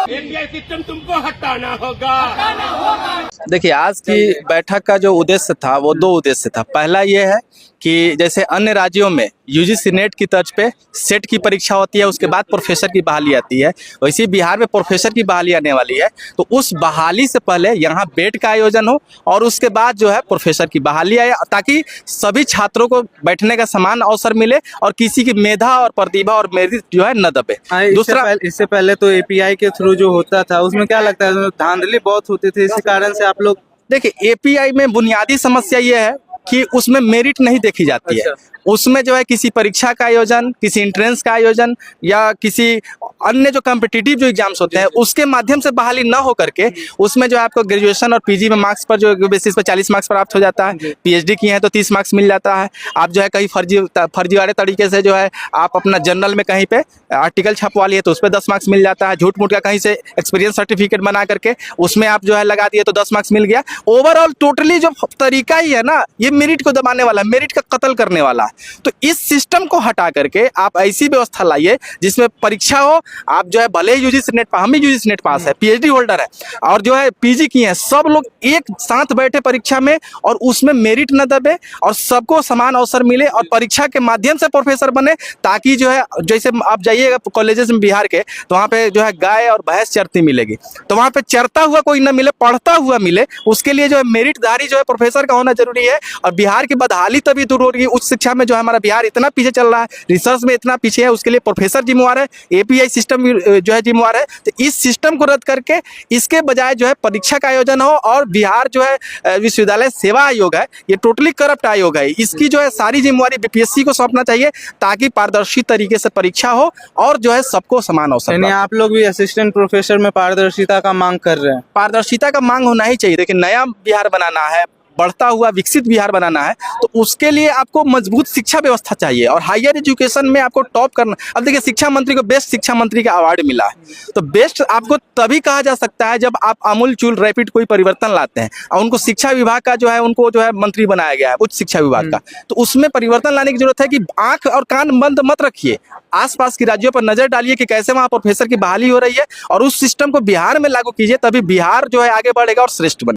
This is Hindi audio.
एपीआई सिस्टम तुमको हटाना होगा। देखिए, आज की बैठक का जो उद्देश्य था वो दो उद्देश्य था। पहला ये है कि जैसे अन्य राज्यों में यूजीसी नेट की तर्ज पे सेट की परीक्षा होती है, उसके बाद प्रोफेसर की बहाली आती है, वैसे बिहार में प्रोफेसर की बहाली आने वाली है। तो उस बहाली से पहले यहाँ बेट का आयोजन हो और उसके बाद जो है प्रोफेसर की बहाली आए, ताकि सभी छात्रों को बैठने का समान अवसर मिले और किसी की मेधा और प्रतिभा और मेरिट जो है न दबे। दूसरा, इससे पहले तो एपीआई के थ्रू जो होता था उसमें क्या लगता है धांधली बहुत होती थी, इसी कारण से आप लोग। देखिए, एपीआई में बुनियादी समस्या ये है कि उसमें मेरिट नहीं देखी जाती है। उसमें जो है किसी परीक्षा का आयोजन, किसी एंट्रेंस का आयोजन या किसी अन्य जो कॉम्पिटिटिव जो एग्जाम्स होते हैं उसके माध्यम से बहाली न हो करके उसमें जो है आपको ग्रेजुएशन और पीजी में मार्क्स पर जो बेसिस पर 40 मार्क्स प्राप्त हो जाता है। पीएचडी किए हैं तो 30 मार्क्स मिल जाता है। आप जो है कहीं फर्जीवाड़े तरीके से जो है आप अपना जनरल में कहीं पे आर्टिकल छपवा लिए तो उस पर 10 मार्क्स मिल जाता है। झूठ मूठ का कहीं से एक्सपीरियंस सर्टिफिकेट बना करके उसमें आप जो है लगा दिए तो 10 मार्क्स मिल गया। ओवरऑल टोटली जो तरीका ही है ना, ये मेरिट को दबाने वाला, मेरिट का कत्ल करने वाला है। तो इस सिस्टम को हटा करके आप ऐसी व्यवस्था लाइए जिसमें परीक्षा हो। आप जो है भले ही यूजीसी नेट पास, हम भी यूजीसी नेट पास है, पीएचडी होल्डर है और जो है पीजी किए हैं, सब लोग एक साथ बैठे परीक्षा में और उसमें मेरिट न दबे और सबको समान अवसर मिले और परीक्षा के माध्यम से प्रोफेसर बने, ताकि जो है जैसे आप जाइएगा कॉलेजेस में बिहार के तो वहाँ पे जो है गाय और भैंस चरती मिलेगी, तो वहाँ पे चरता हुआ कोई न मिले, पढ़ता हुआ मिले। उसके लिए जो है मेरिटधारी जो है प्रोफेसर का होना जरूरी है। और बिहार की बदहाली तभी दूर हो रही है। उच्च शिक्षा में जो है हमारा बिहार इतना पीछे चल रहा है, रिसर्च में इतना पीछे है, उसके लिए प्रोफेसर जिम्मेवार है, एपीआई सिस्टम जो है जिम्मेवार है। तो इस सिस्टम को रद्द करके इसके बजाय जो है परीक्षा का आयोजन हो। और बिहार जो है विश्वविद्यालय सेवा आयोग है, ये टोटली करप्ट आयोग है, इसकी जो है सारी जिम्मेवारी बीपीएससी को सौंपना चाहिए ताकि पारदर्शी तरीके से परीक्षा हो और जो है सबको समान अवसर। यानी आप लोग भी असिस्टेंट प्रोफेसर में पारदर्शिता का मांग कर रहे हैं? पारदर्शिता का मांग होना ही चाहिए। देखिए, नया बिहार बनाना है, बढ़ता हुआ विकसित बिहार बनाना है, तो उसके लिए आपको मजबूत शिक्षा व्यवस्था चाहिए और हायर एजुकेशन में आपको टॉप करना। अब देखिए, शिक्षा मंत्री को बेस्ट शिक्षा मंत्री का अवार्ड मिला है, तो बेस्ट आपको तभी कहा जा सकता है जब आप आमूल-चूल रैपिड कोई परिवर्तन लाते हैं और उनको शिक्षा विभाग का जो है उनको जो है मंत्री बनाया गया है, उच्च शिक्षा विभाग का। तो उसमें परिवर्तन लाने की जरूरत है कि आंख और कान बंद मत रखिए, आसपास की राज्यों पर नजर डालिए कि कैसे वहाँ प्रोफेसर की बहाली हो रही है और उस सिस्टम को बिहार में लागू कीजिए, तभी बिहार जो है आगे बढ़ेगा और श्रेष्ठ बनेगा।